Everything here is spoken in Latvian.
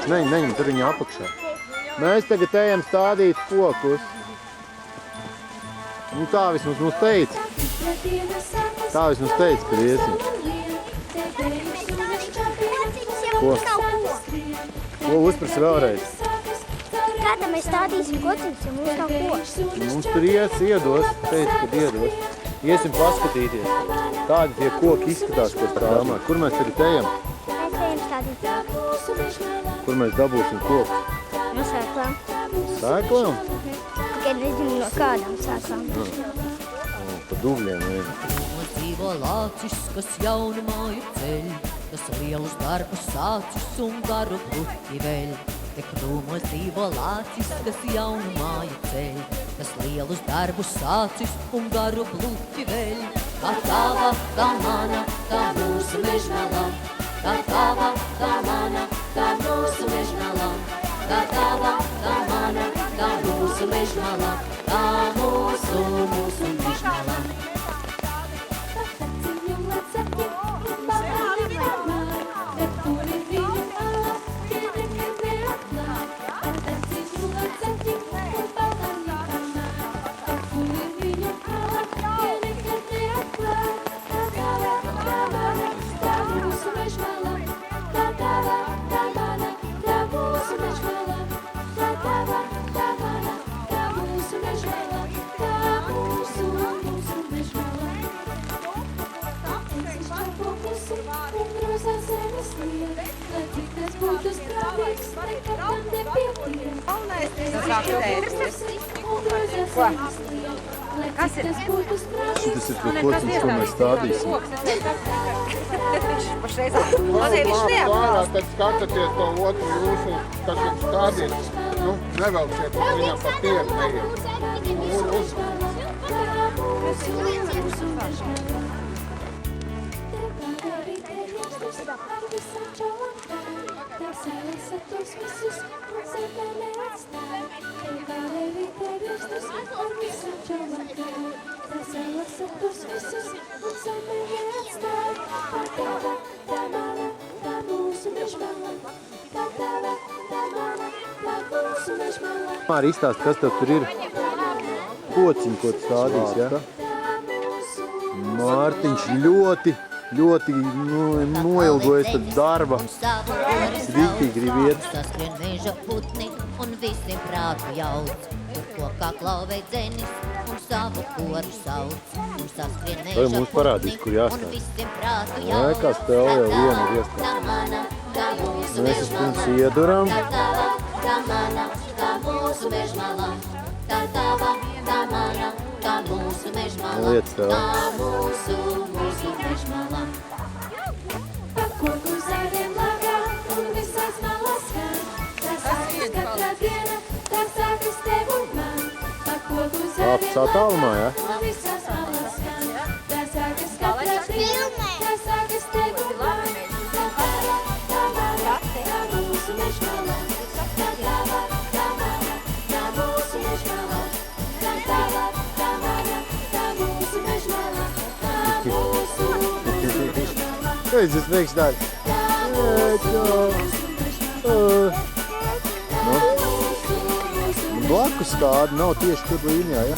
Neņem, tur viņa apakšā. Mēs tagad ejam stādīt kokus. Nu, tā vismaz mums teica. Tā vismaz teica, kad iesim. Ko? Ko uzprasa vēlreiz? Kādā mēs stādīsim kociņus, ja mums nav koks? Mums tur iedos, teica, kad iedos. Iesim paskatīties. Kādi tie koki izskatās, ko strāmā. Kur mēs tagad ejam? Mēs ejam stādīt kokus. Kur mēs dabūsim kokus? No sēklām. Sēklām? Tikai nezinu, no kādām sēklām. Pa dubļiem ejam. Dzīvo lācis, kas jaunu māju ceļ, kas lielus darbus sācis un garu bruķi veļ. Te krūmos dzīvo lācis, kas jaunu māju ceļ, kas lielus darbus sācis un garu bruķi veļ. Kā tava, kā mana, kā mūsu mežmalā, kā tava, kā mana, kā mūsu mežmalā, kā tava, kā mana, kā mūsu mežmalā, kā mūsu mežmalā. Kas ir? Šitas ir pie kociņš, ko mēs stādīsim. Viņš neapklās. Tad skatāties to otru jūsu, kas jums stādīt. Nu, nevelciet uz viņam pa pienu neiet. Māri izstāst, kas tev tur ir? Kociņi, ko tu stādīs, ja? Mārtiņš ļoti noilgojas pēc darba. Rīktīgi grib iet. Saskrien meža putni un visiem prātu jauc. Tur kokā klauvē dzenis un savu koru sauc. Un saskrien meža mums parādīs, kur jāstāv. un visiem prātu Nē, jauc. kā stēl jau viena ir iestāst. Mēs vispirms ieduram. Kā mana, kā mūsu mežmalā. Kā tava, kā mana, kā mūsu mežmalā. Liec tev. Kā mūsu mežmalā. Koku zaļiem lagā un visās malās skan. Tas sākas katra diena, tas sākas tev un man. Koku zaļiem Satālumā, ja? un visās malās skan. Tas sākas katra diena, tas sākas tev un man. Tā tava, tā mana, tā mūsu mežmalā. Tā tava, tā mana, tā mūsu mežmalā. Tā tava, tā mana, tā mūsu mežmalā. Tā mūsu mežmalā. Kāds es veikšu tādu? Blakus tāda nav tieši tur līnijā, ja?